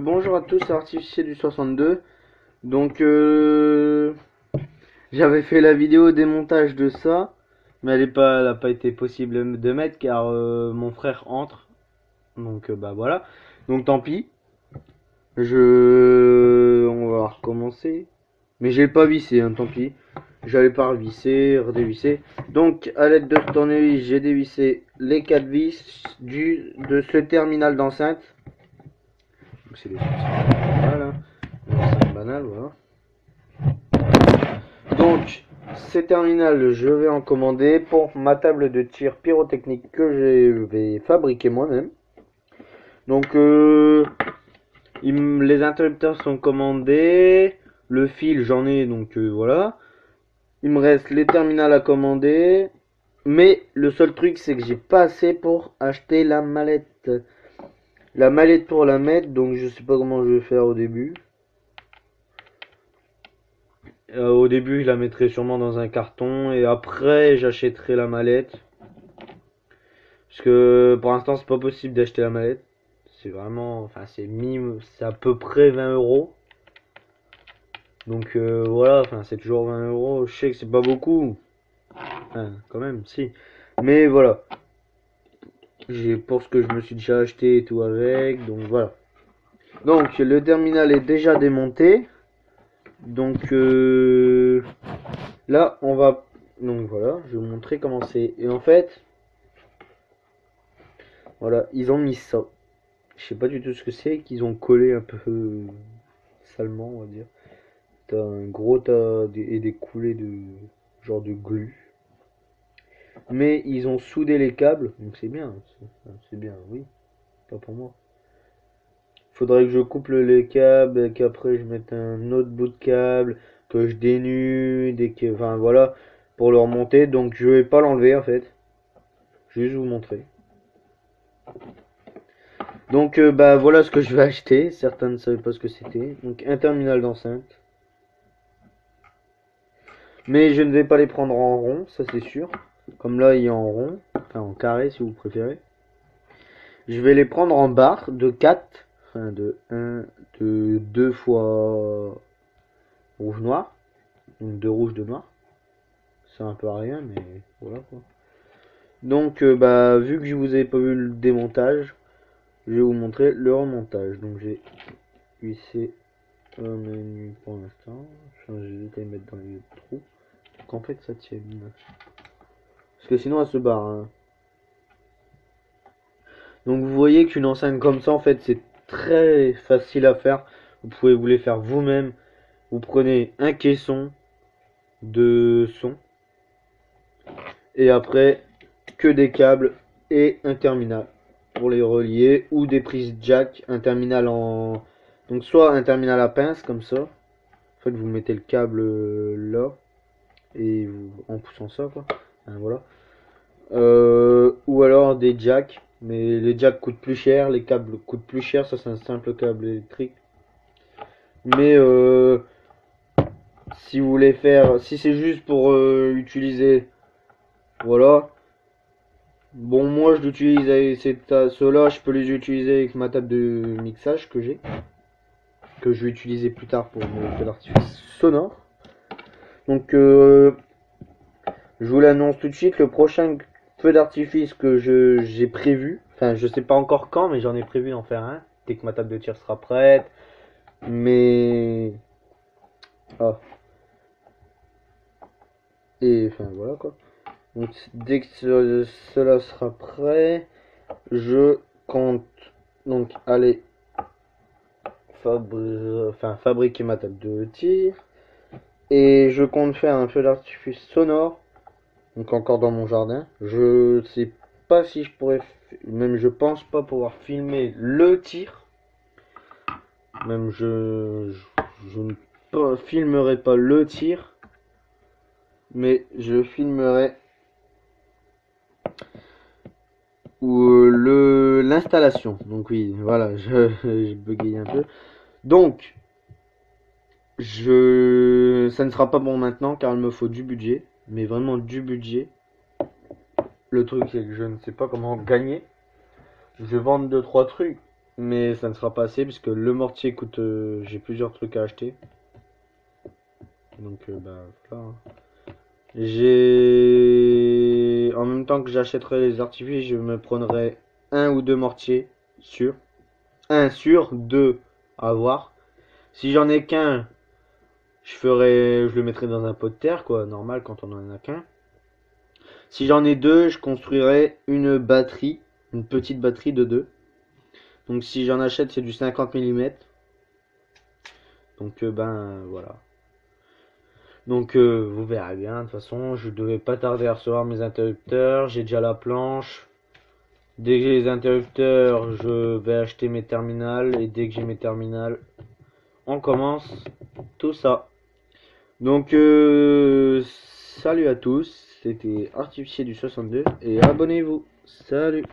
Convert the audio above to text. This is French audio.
Bonjour à tous, c'est Artificier du 62. Donc j'avais fait la vidéo démontage de ça, mais elle a pas été possible de mettre car mon frère entre. Donc bah voilà. Donc tant pis. On va recommencer. Mais j'ai pas vissé, hein, tant pis. J'allais pas revisser, redévisser. Donc à l'aide de ce tournevis, j'ai dévissé les 4 vis de ce terminal d'enceinte. Donc c'est des voilà. C'est banal, voilà. Donc, ces terminales, je vais en commander pour ma table de tir pyrotechnique que je vais fabriquer moi-même. Donc, les interrupteurs sont commandés. Le fil, j'en ai, donc voilà. Il me reste les terminales à commander. Mais le seul truc, c'est que j'ai pas assez pour acheter la mallette. La mallette pour la mettre, donc je sais pas comment je vais faire au début. Au début, je la mettrai sûrement dans un carton et après, j'achèterai la mallette. Parce que pour l'instant, c'est pas possible d'acheter la mallette. C'est vraiment, enfin, c'est à peu près 20 euros. Donc voilà, enfin, c'est toujours 20 euros. Je sais que c'est pas beaucoup. Enfin, quand même, si. Mais voilà. J'ai pour ce que je me suis déjà acheté et tout avec. Donc voilà. Donc le terminal est déjà démonté. Donc là, on va. Donc voilà, je vais vous montrer comment c'est. Et en fait. Voilà, ils ont mis ça. Je sais pas du tout ce que c'est, qu'ils ont collé un peu salement, on va dire. T'as un gros tas et des coulées de genre de glu. Mais ils ont soudé les câbles, donc c'est bien. C'est bien, oui. Pas pour moi. Faudrait que je couple les câbles, qu'après je mette un autre bout de câble, que je dénude et que, enfin voilà, pour le remonter. Donc je vais pas l'enlever en fait. Je vais juste vous montrer. Donc bah voilà ce que je vais acheter. Certains ne savaient pas ce que c'était. Donc un terminal d'enceinte. Mais je ne vais pas les prendre en rond, ça c'est sûr. Comme là il est en rond, enfin en carré si vous préférez. Je vais les prendre en barre de 4, enfin de 2 fois rouge noir. Donc 2 rouge, 2 noir. C'est un peu à rien mais voilà quoi. Donc bah vu que je vous ai pas vu le démontage, je vais vous montrer le remontage. Donc j'ai vissé un menu pour l'instant. J'hésite à les mettre dans les trous. Qu'en fait ça tienne. Parce que sinon elle se barre. Hein. Donc vous voyez qu'une enceinte comme ça en fait c'est très facile à faire. Vous pouvez vous les faire vous-même. Vous prenez un caisson de son et après que des câbles et un terminal pour les relier ou des prises jack, un terminal en donc soit un terminal à pince comme ça. En fait vous mettez le câble là et en poussant ça quoi. Hein, voilà. Ou alors des jacks. Mais les jacks coûtent plus cher, les câbles coûtent plus cher, ça c'est un simple câble électrique. Mais si vous voulez faire, si c'est juste pour utiliser, voilà. Bon, moi je l'utilise avec ceux-là, je peux les utiliser avec ma table de mixage que je vais utiliser plus tard pour mon feu d'artifice sonore. Donc je vous l'annonce tout de suite, le prochain feu d'artifice que j'ai prévu, enfin je sais pas encore quand, mais j'en ai prévu d'en faire un dès que ma table de tir sera prête. Mais ah. Et enfin voilà quoi. Donc dès que cela sera prêt, je compte donc aller fabriquer ma table de tir. Et je compte faire un feu d'artifice sonore. Donc encore dans mon jardin. Je sais pas si je pourrais, même je pense pas pouvoir filmer le tir. Même je ne filmerai pas le tir. Mais je filmerai ou l'installation. Donc oui, voilà, j'ai bugé un peu. Donc ça ne sera pas bon maintenant car il me faut du budget, mais vraiment du budget. Le truc c'est que je ne sais pas comment gagner. Je vais vendre 2-3 trucs, Mais ça ne sera pas assez puisque le mortier coûte... j'ai plusieurs trucs à acheter. Donc bah voilà. J'ai... En même temps que j'achèterai les artifices, je me prendrai un ou deux mortiers sûrs. Un sûr, deux à voir. Si j'en ai qu'un, je le mettrai dans un pot de terre, quoi, normal quand on en a qu'un. Si j'en ai deux, je construirai une batterie, une petite batterie de deux. Donc si j'en achète, c'est du 50 mm. Donc ben voilà. Donc vous verrez bien, de toute façon, je devais pas tarder à recevoir mes interrupteurs, j'ai déjà la planche. Dès que j'ai les interrupteurs, je vais acheter mes terminales et dès que j'ai mes terminales, on commence tout ça. Donc salut à tous, c'était Artificier du 62 et abonnez-vous. Salut.